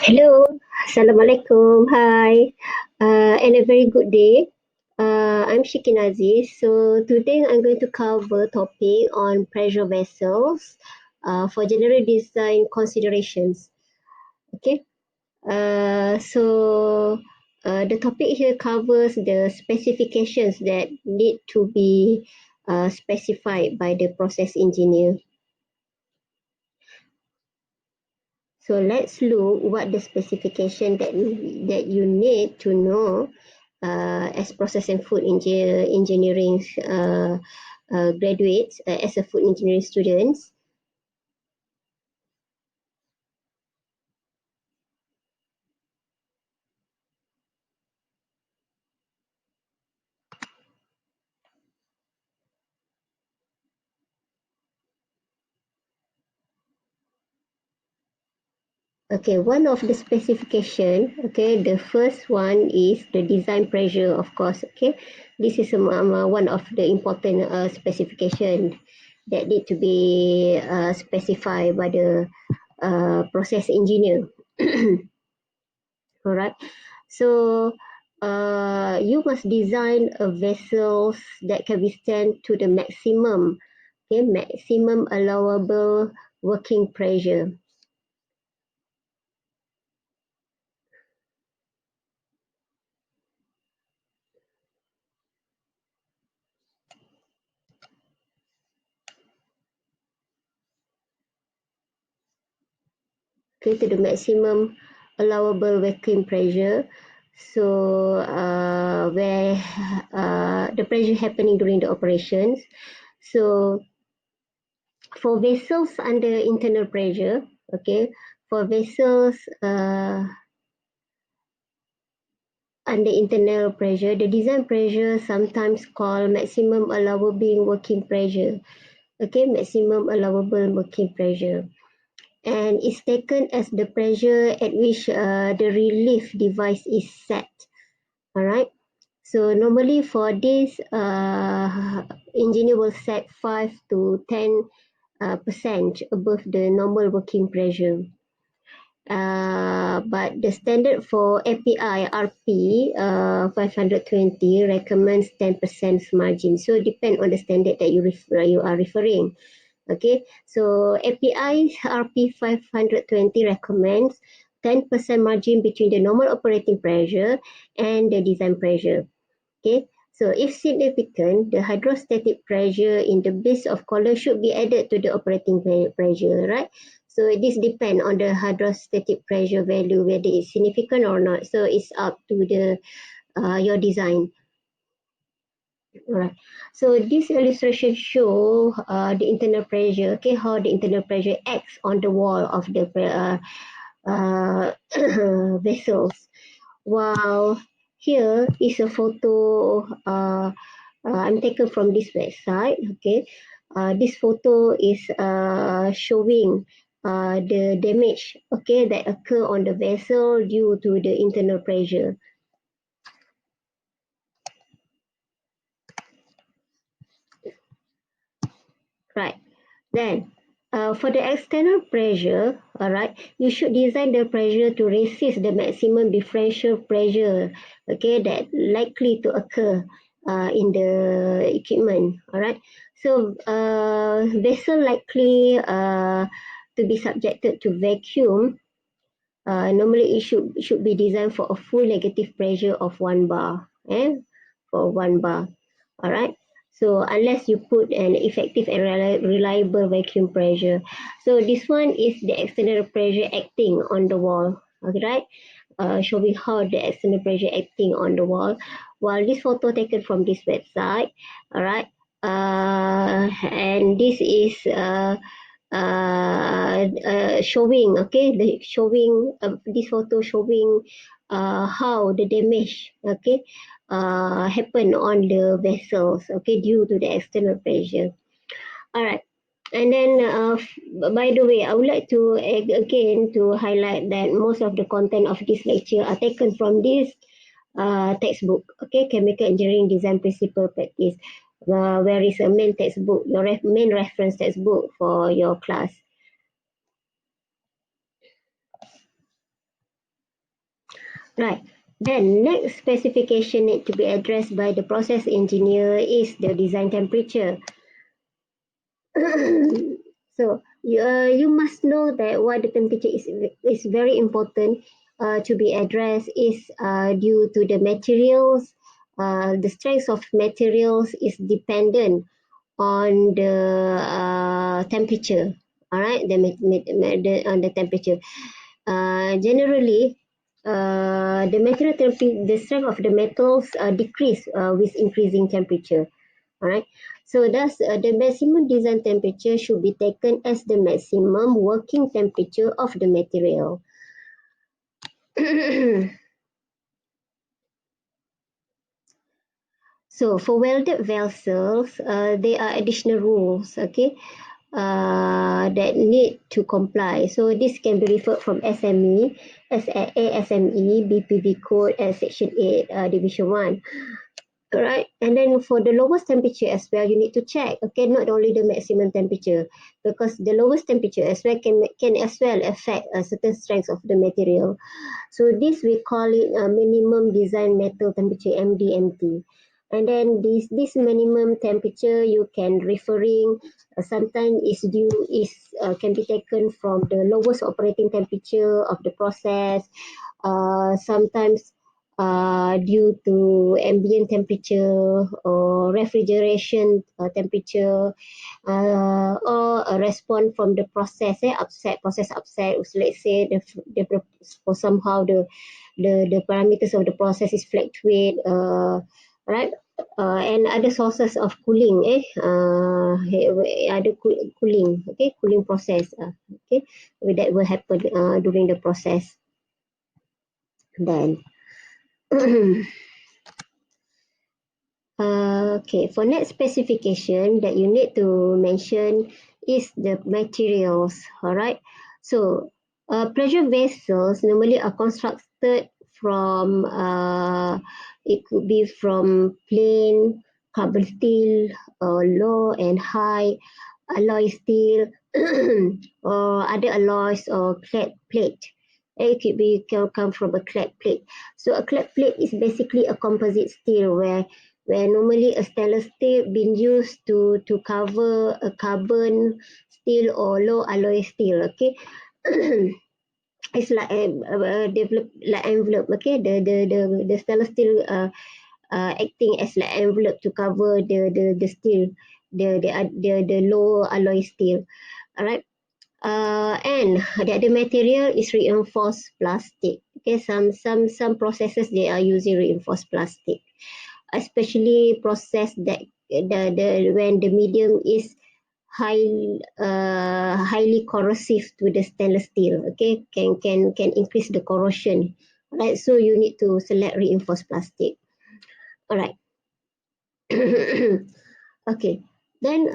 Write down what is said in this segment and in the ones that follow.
Hello, Assalamualaikum. Hi, and a very good day. I'm Shikin Aziz. So today I'm going to cover topic on pressure vessels for general design considerations. Okay. The topic here covers the specifications that need to be specified by the process engineer. So let's look what the specification that you need to know as process and food engineering graduates, as a food engineering students. Okay, one of the specification, okay, the first one is the design pressure, of course, okay. This is one of the important specification that need to be specified by the process engineer. All right. So you must design a vessels that can withstand to the maximum, okay, maximum allowable working pressure. Okay, to the maximum allowable working pressure. So where the pressure happening during the operations. So for vessels under internal pressure, okay, for vessels under internal pressure, the design pressure sometimes called maximum allowable working pressure. Okay, maximum allowable working pressure. And is taken as the pressure at which the relief device is set. All right. So normally for this, engineer will set 5 to 10% above the normal working pressure. But the standard for API RP 520 recommends 10% margin. So depend on the standard that you are referring. Okay, so API RP 520 recommends 10% margin between the normal operating pressure and the design pressure. Okay, so if significant, the hydrostatic pressure in the base of collar should be added to the operating pressure, right? So this depends on the hydrostatic pressure value, whether it's significant or not. So it's up to the your design. Alright. So this illustration show the internal pressure, okay, how the internal pressure acts on the wall of the vessels. While here is a photo I'm taken from this website, okay. This photo is showing the damage, okay, that occur on the vessel due to the internal pressure. Right. Then, for the external pressure, all right, you should design the pressure to resist the maximum differential pressure, okay, that likely to occur in the equipment, all right. So, vessel likely to be subjected to vacuum. Normally, it should be designed for a full negative pressure of 1 bar, for 1 bar, all right. So unless you put an effective and reliable vacuum pressure. So this one is the external pressure acting on the wall, okay, right? Showing how the external pressure acting on the wall. While this photo taken from this website, all right, and this is showing, okay, this photo showing how the damage, okay, happen on the vessels, okay, due to the external pressure. All right. And then, by the way, I would like to again to highlight that most of the content of this lecture are taken from this textbook, okay, Chemical Engineering Design Principle Practice. where is a main textbook, your main reference textbook for your class. Right. Then next specification need to be addressed by the process engineer is the design temperature. So you must know that why the temperature is very important to be addressed is due to the materials. The strength of materials is dependent on the temperature. All right, on the temperature. Generally, the strength of the metals decrease with increasing temperature. All right. So thus, the maximum design temperature should be taken as the maximum working temperature of the material. So for welded vessels, there are additional rules, okay, that need to comply. So this can be referred from SME, ASME, BPV code, and Section 8, Division 1. Alright, and then for the lowest temperature as well, you need to check, okay, not only the maximum temperature, because the lowest temperature as well can as well affect certain strengths of the material. So this we call it minimum design metal temperature, MDMT. And then this minimum temperature you can referring sometimes can be taken from the lowest operating temperature of the process. Sometimes due to ambient temperature or refrigeration temperature, or a response from the process process upset. So let's say for somehow the parameters of the process is fluctuate, right? And other sources of cooling, other cooling, okay, cooling process, okay, that will happen during the process. Then okay, for next specification that you need to mention is the materials. All right. So pressure vessels normally are constructed from it could be from plain carbon steel or low and high alloy steel or other alloys or clad plate. It could be can come from a clad plate. So a clad plate is basically a composite steel where normally a stainless steel being used to cover a carbon steel or low alloy steel. Okay. It's like develop like envelope. Okay, the stainless steel acting as like envelope to cover the steel, the low alloy steel. All right. And the other material is reinforced plastic. Okay, some processes they are using reinforced plastic, especially process that the when the medium is highly corrosive to the stainless steel. Okay, can increase the corrosion. Right, so you need to select reinforced plastic. All right. Okay. Then,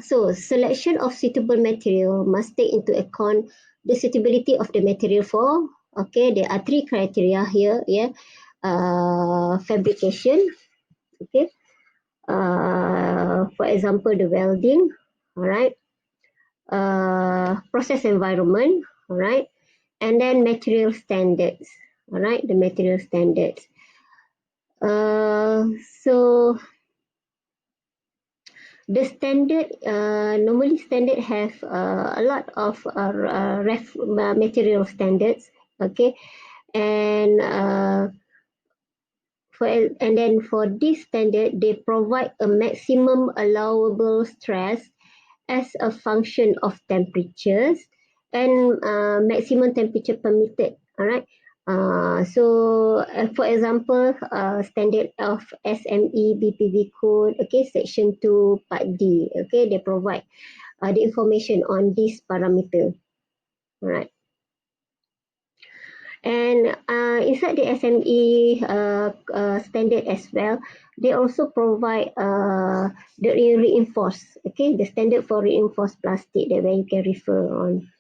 so selection of suitable material must take into account the suitability of the material for. Okay, there are three criteria here. Yeah, fabrication. Okay. For example, the welding. All right. Process environment. All right. And then material standards. All right, the material standards. So the standard normally standard have a lot of material standards, okay, and and then for this standard they provide a maximum allowable stress as a function of temperatures and maximum temperature permitted. All right. For example, standard of SME BPV code, okay, section 2 part D, okay, they provide the information on this parameter. All right. And inside the SME standard as well, they also provide the reinforced, okay, the standard for reinforced plastic that where you can refer on.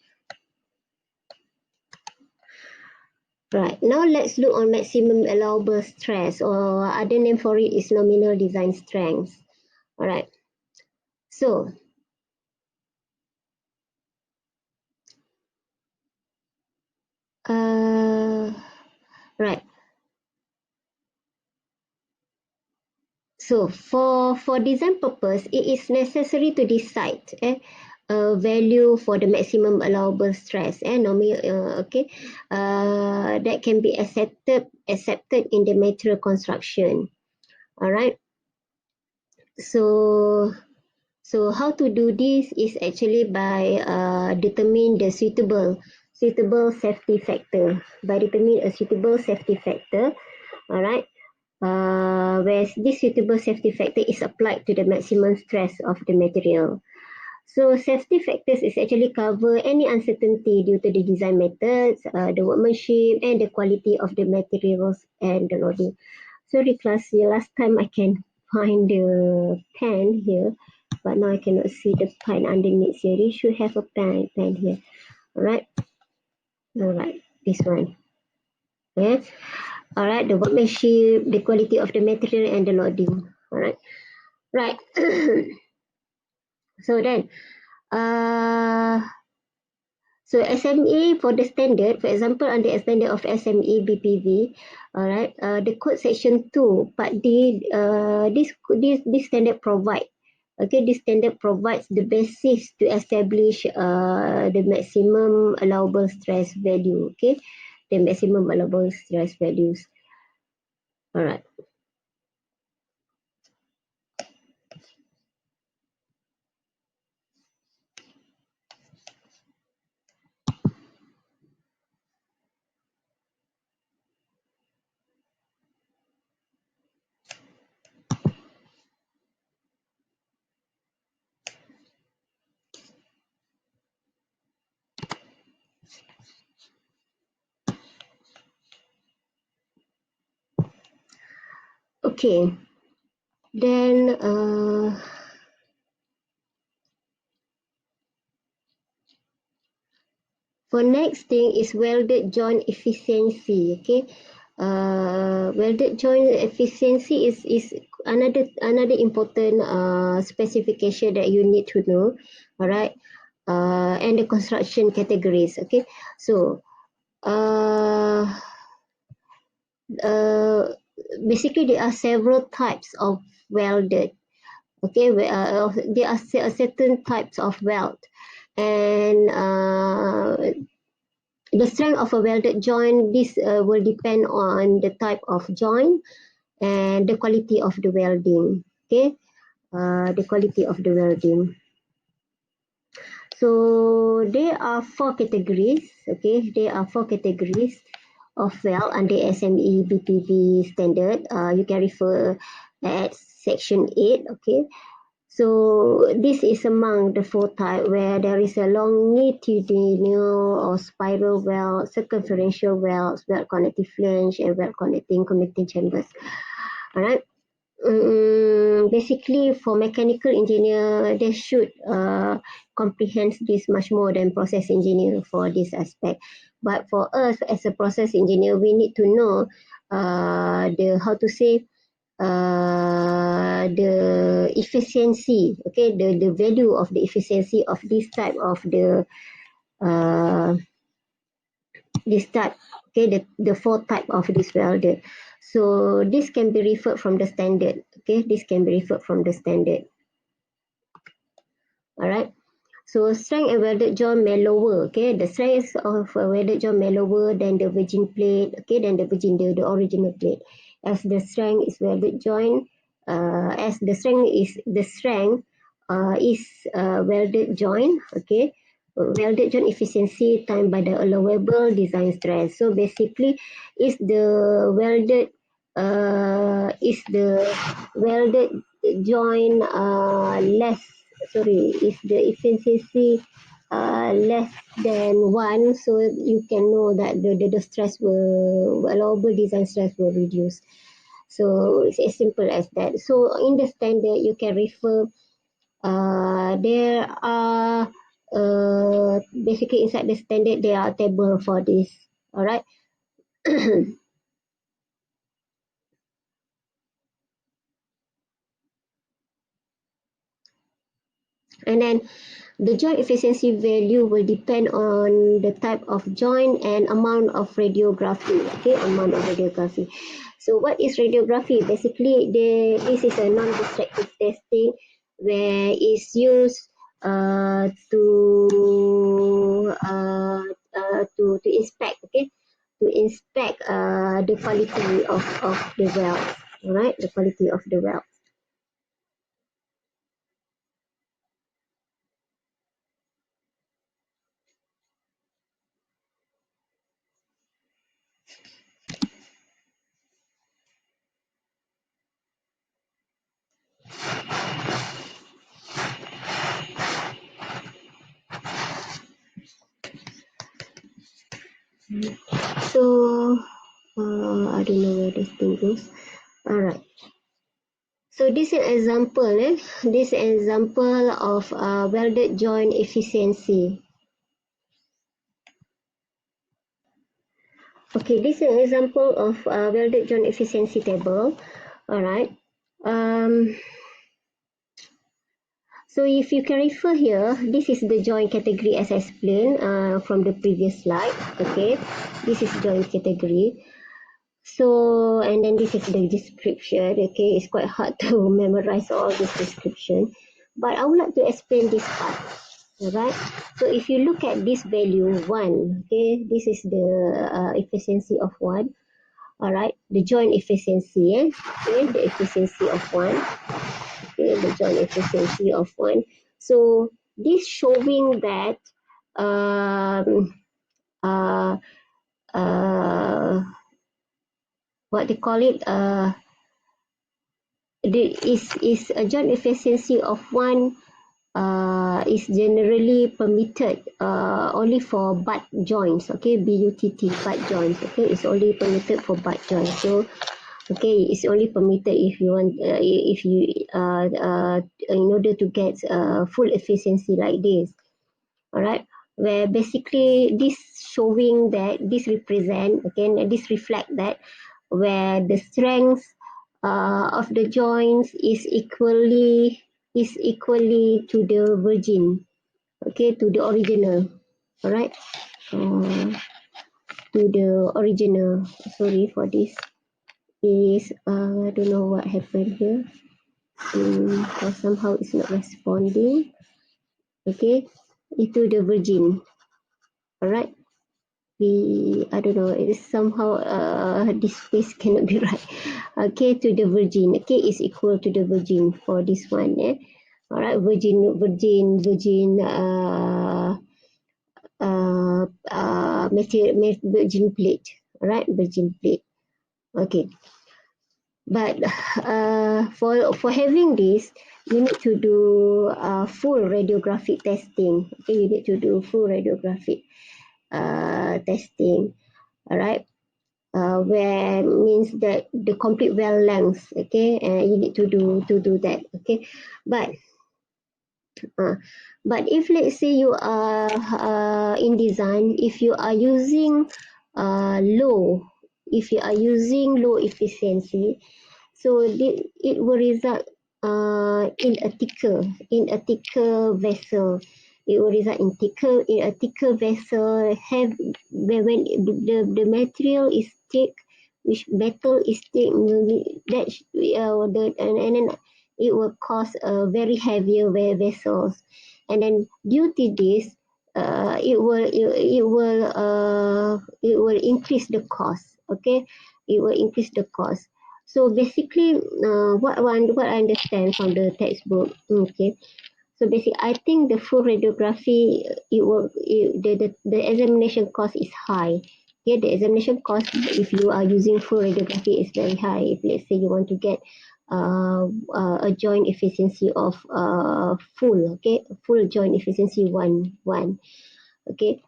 Right, now let's look on maximum allowable stress, or other name for it is nominal design strength. All right. So, right. So for design purpose, it is necessary to decide a value for the maximum allowable stress. Normally, okay, that can be accepted in the material construction. All right. So so how to do this is actually by determine the suitable safety factor. By determining a suitable safety factor, all right. Where this suitable safety factor is applied to the maximum stress of the material. So safety factors is actually cover any uncertainty due to the design methods, the workmanship, and the quality of the materials and the loading. Sorry, class, the last time I can find the pen here, but now I cannot see the pen underneath here. You should have a pen here. All right, this one. Yeah. All right, the workmanship, the quality of the material, and the loading. All right. Right. So then, uh, so SMA for the standard, for example, under a standard of SME BPV, all right, the code section 2, but this standard this standard provides the basis to establish the maximum allowable stress value, okay, the maximum allowable stress values. All right. Okay. Then, for next thing is welded joint efficiency. Okay, welded joint efficiency is another important specification that you need to know. All right, and the construction categories. Okay, so uh, uh, basically there are several types of welded. Okay, there are certain types of weld, and the strength of a welded joint, this will depend on the type of joint and the quality of the welding. Okay, the quality of the welding. So there are four categories. Okay, there are four categories of weld under SME BPV standard. You can refer at section 8. Okay, so this is among the four types where there is a longitudinal or spiral weld, circumferential welds, weld connecting flange, and weld connecting commuting chambers. All right. Basically, for mechanical engineer, they should comprehend this much more than process engineer for this aspect. But for us as a process engineer, we need to know the how to say the efficiency, okay, the value of the efficiency of this type of uh, this type, okay, the four type of this welder. So this can be referred from the standard, okay, this can be referred from the standard. All right. So strength and welded joint may lower. Okay, the strength of a welded joint may lower than the virgin plate. Okay, than the original plate. As the strength is welded joint, as the strength is welded joint. Okay, welded joint efficiency times by the allowable design stress. So basically, is the welded joint less, sorry, if the efficiency less than 1, so you can know that the stress will, allowable design stress will reduce. So it's as simple as that. So in the standard, you can refer, there are basically inside the standard, there are table for this. All right. And then the joint efficiency value will depend on the type of joint and amount of radiography. Okay, amount of radiography. So what is radiography? Basically, this is a non-destructive testing where it's used to inspect. Okay, to inspect the quality of the well. All right, the quality of the well. So I don't know where this thing goes. All right. So this is an example. This is an example of welded joint efficiency. Okay, this is an example of welded joint efficiency table. All right. Um, so if you can refer here, this is the joint category as explained from the previous slide. Okay, this is joint category. So, and then this is the description. Okay, it's quite hard to memorize all this description, but I would like to explain this part. Alright, so if you look at this value 1, okay, this is the efficiency of 1. Alright, the joint efficiency, okay, the efficiency of 1, okay, the joint efficiency of 1. So this showing that um, uh, uh, what they call it, is a joint efficiency of 1 is generally permitted only for butt joints. Okay, BUTT, butt joints. Okay, it's only permitted for butt joints. So okay, it's only permitted if you want, if you in order to get full efficiency like this. All right, where basically this showing that this represent, again, this reflect that where the strength of the joints is equally to the virgin, okay, to the original. All right, to the original. Sorry for this. Is I don't know what happened here. Or somehow it's not responding. Okay, itu the virgin. All right. I don't know, it is somehow this space cannot be right. Okay, to the virgin. Okay, is equal to the virgin for this one. All right, virgin material, virgin plate. All right, virgin plate. Okay, but for having this, you need to do full radiographic testing. Okay, you need to do full radiographic testing. All right, where means that the complete well length. Okay, and you need to do that. Okay, but uh, but if let's say you are in design, if you are using low, if you are using low efficiency, so it will result in a thicker vessel. It will result in a thicker vessel. Have when the material is thick, which metal is thick, that and then it will cause a very heavier vessels, and then due to this, it will increase the cost. Okay, it will increase the cost. So basically, what I understand from the textbook, okay. So basically, I think the full radiography, the examination cost is high. Yeah, the examination cost, if you are using full radiography, is very high. If let's say you want to get a joint efficiency of full joint efficiency one. Okay,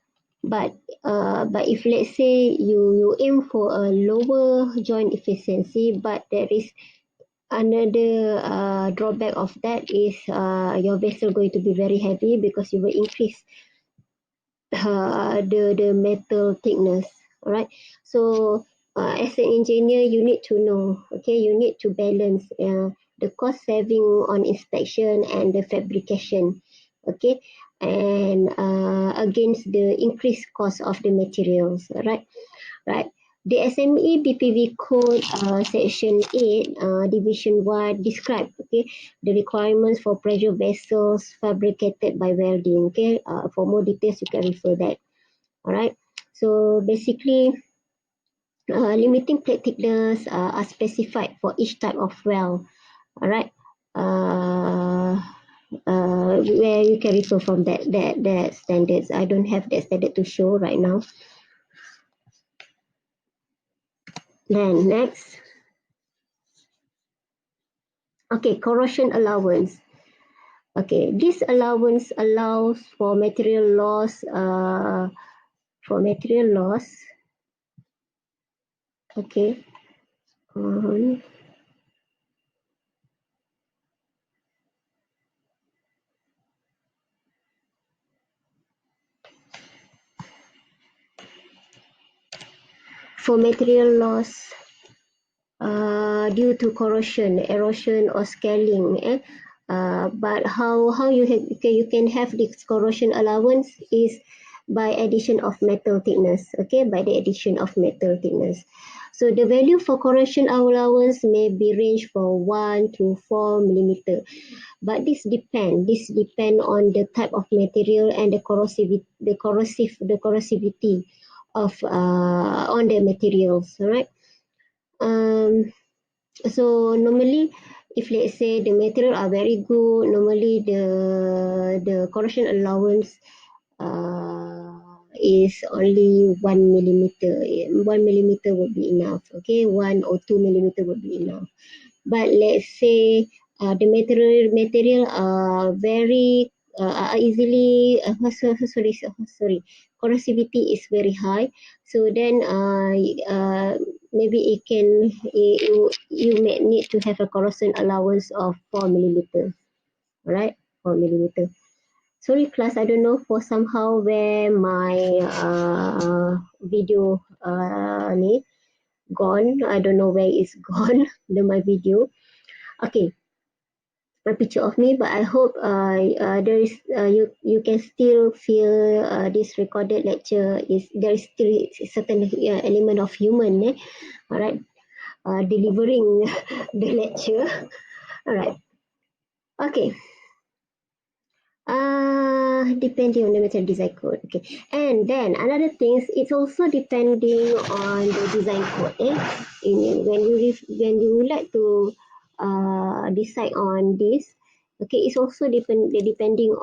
but if let's say you aim for a lower joint efficiency, but there is another drawback of that is your vessel going to be very heavy because you will increase the metal thickness. All right, so as an engineer, you need to know, okay, you need to balance the cost saving on inspection and the fabrication. okay, and against the increased cost of the materials, right? Right. The SME BPV code section 8 division 1 describe, okay, the requirements for pressure vessels fabricated by welding. Okay, for more details you can refer that. All right. So basically, limiting plate thickness are specified for each type of weld. All right. Uh, where you can refer from that standards. I don't have that standard to show right now. Then next, okay, corrosion allowance. Okay, this allowance allows for material loss. For material loss. Okay. Um, for material loss due to corrosion, erosion, or scaling. But how you can have this corrosion allowance is by addition of metal thickness. Okay, by the addition of metal thickness. So the value for corrosion allowance may be range from 1 to 4 millimeter. But this depend on the type of material and the corrosivity of on the materials, right? Um, so normally, if let's say the material are very good, normally the corrosion allowance is only 1 millimeter. 1 millimeter would be enough. Okay, 1 or 2 millimeter would be enough. But let's say the material are very easily sorry, corrosivity is very high. So then maybe you may need to have a corrosion allowance of 4 millimeter, right? 4 millimeter. Sorry class, I don't know for somehow where my video ni gone. I don't know where it's gone my video. Okay, a picture of me, but I hope there is you can still feel this recorded lecture is there is still a certain element of human, all right, delivering the lecture, all right, okay. Depending on the material design code. Okay. And then another thing, it's also depending on the design code. When you would like to decide on this, okay, it's also depending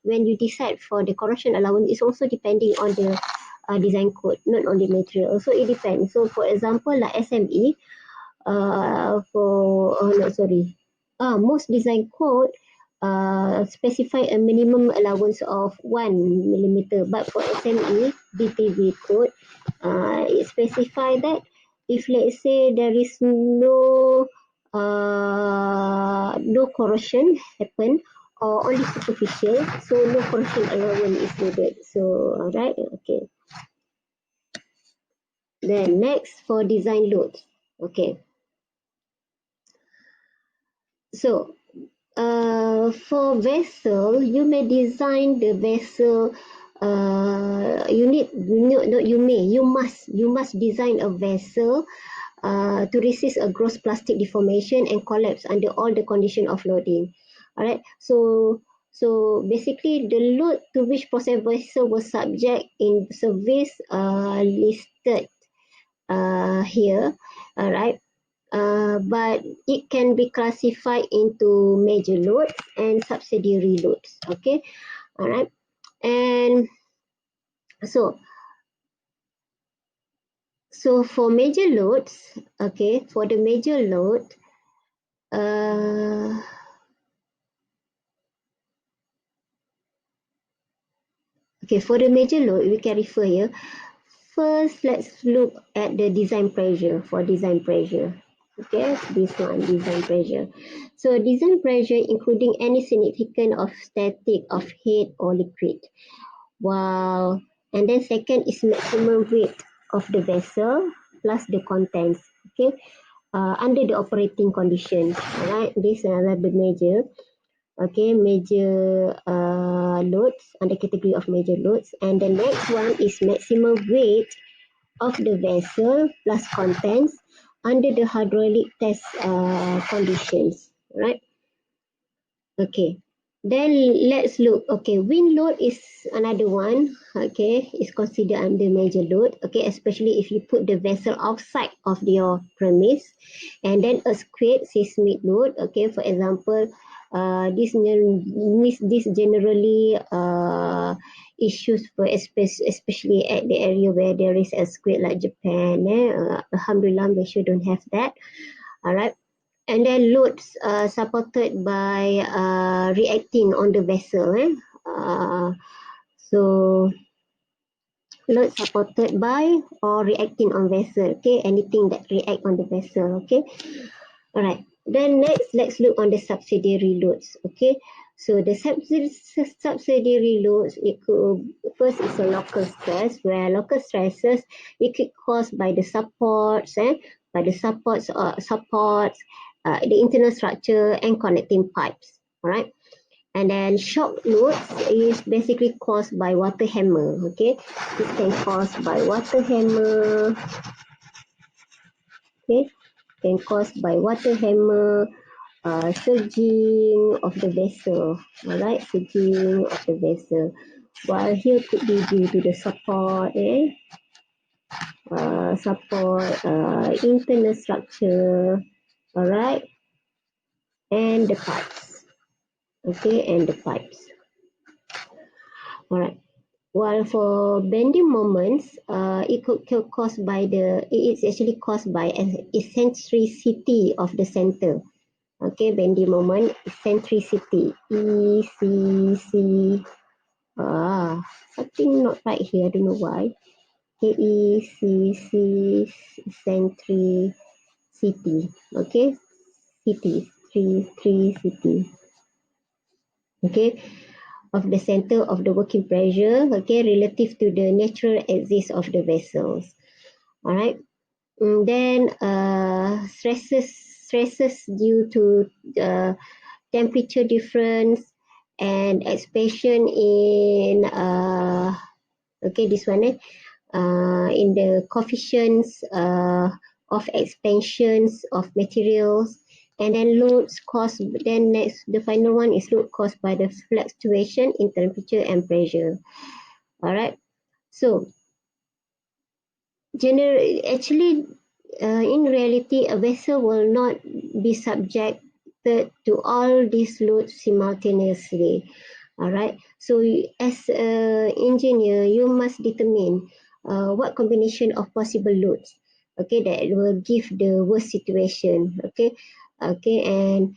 when you decide for the correction allowance, it's also depending on the design code, not on the material. So it depends. So for example, like SME, no, sorry. Most design code specify a minimum allowance of 1 millimeter, but for SME DPV code, it specify that if let's say there is no corrosion happen or only superficial, so no corrosion allowance is needed. So, alright, okay. Then next for design load, okay. So for vessel, you may design the vessel. You must design a vessel to resist a gross plastic deformation and collapse under all the condition of loading. All right. So basically, the load to which process vessel was subject in service listed here. All right. But it can be classified into major loads and subsidiary loads. Okay, all right. And so, for major loads, okay, for the major load, uh, okay, for the major load, we can refer here. First, let's look at the design pressure. For design pressure, okay, this one, design pressure. So design pressure including any significant of static, of head or liquid. Wow. And then second is maximum weight of the vessel plus the contents. Okay. Under the operating conditions. Alright. This is another measure. Okay, major loads, under category of major loads. And the next one is maximum weight of the vessel plus contents under the hydraulic test conditions, right? Okay, then let's look. Okay, wind load is another one. Okay, is considered under major load. Okay, especially if you put the vessel outside of your premise. And then earthquake seismic load. Okay, for example, this generally issues for especially at the area where there is earthquake like Japan. Alhamdulillah, Malaysia don't have that. All right. And then loads supported by reacting on the vessel. So load supported by or reacting on vessel. Okay, anything that react on the vessel. Okay, all right. Then next, let's look on the subsidiary loads. Okay, so the subsidiary loads, it could, first is a local stress, where local stresses it could caused by the supports, by the supports, the internal structure and connecting pipes. All right. And then shock loads is basically caused by water hammer. Okay, this can caused by water hammer. Okay, can caused by water hammer, surging of the vessel. Alright, surging of the vessel. While here could be due to the support, internal structure. Alright, and the pipes. Okay, and the pipes. Alright. While for bending moments, it could caused by it's actually caused by eccentricity of the center. Okay, bending moment, eccentricity, ECC. Something not right here, I don't know why. ECC, eccentricity. Okay, three city. Okay, of the center of the working pressure, okay, relative to the natural axis of the vessels. All right. Then stresses due to temperature difference and expansion in okay, this one in the coefficients of expansions of materials. And then loads caused, then next, the final one is load caused by the fluctuation in temperature and pressure. All right. So, actually, in reality, a vessel will not be subjected to all these loads simultaneously. All right. So, as an engineer, you must determine what combination of possible loads, okay, that will give the worst situation. Okay. Okay, and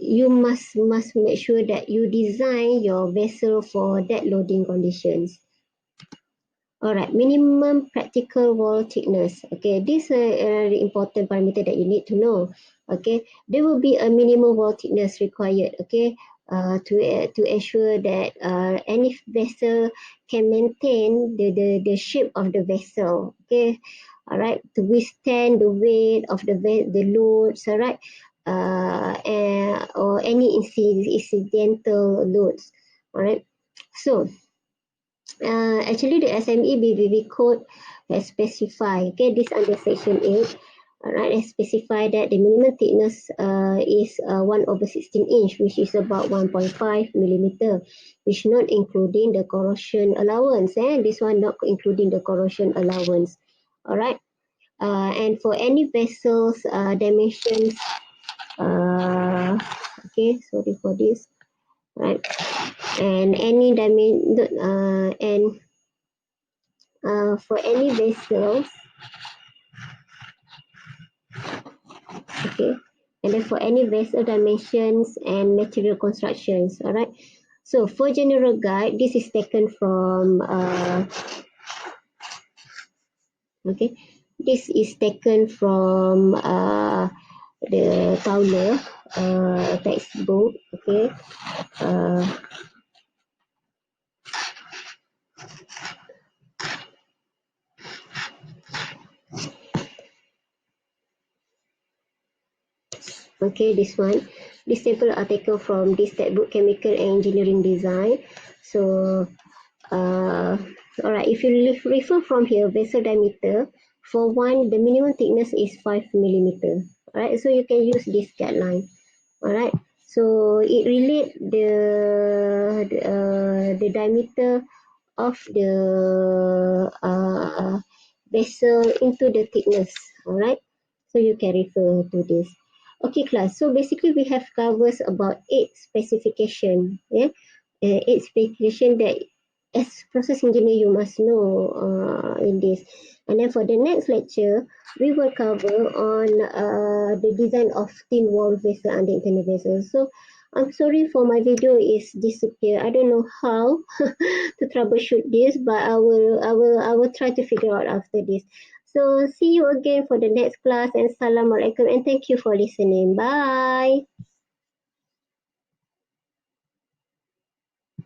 you must make sure that you design your vessel for that loading conditions. All right, minimum practical wall thickness. Okay, this is a important parameter that you need to know. Okay, there will be a minimum wall thickness required. Okay, to ensure that any vessel can maintain the shape of the vessel. Okay, all right, to withstand the weight of the loads. All right, or any incidental loads. All right, so. Actually, the SME code has specified, okay, this under section 8, alright, has specified that the minimum thickness is 1/16 inch, which is about 1.5 millimeter, which not including the corrosion allowance. This one not including the corrosion allowance. Alright, and for any vessels dimensions, okay, sorry for this, right, and any dimension, and for any vessels, okay, and then for any vessel dimensions and material constructions. All right, so for general guide, this is taken from okay, this is taken from the Towler textbook. Okay, uh, okay, this one. This table are taken from this textbook, Chemical and Engineering Design. So, all right, if you refer from here, vessel diameter, for one, the minimum thickness is 5 millimeter. All right, so you can use this guideline. All right, so it relate the diameter of the vessel into the thickness. All right, so you can refer to this. Okay, class. So basically, we have covers about 8 specification. Yeah, 8 specification that as process engineer you must know in this. And then for the next lecture, we will cover on the design of thin wall vessel and the internal vessel. So I'm sorry for my video is disappear. I don't know how to troubleshoot this, but I will try to figure out after this. So see you again for the next class, and Assalamualaikum, and thank you for listening. Bye.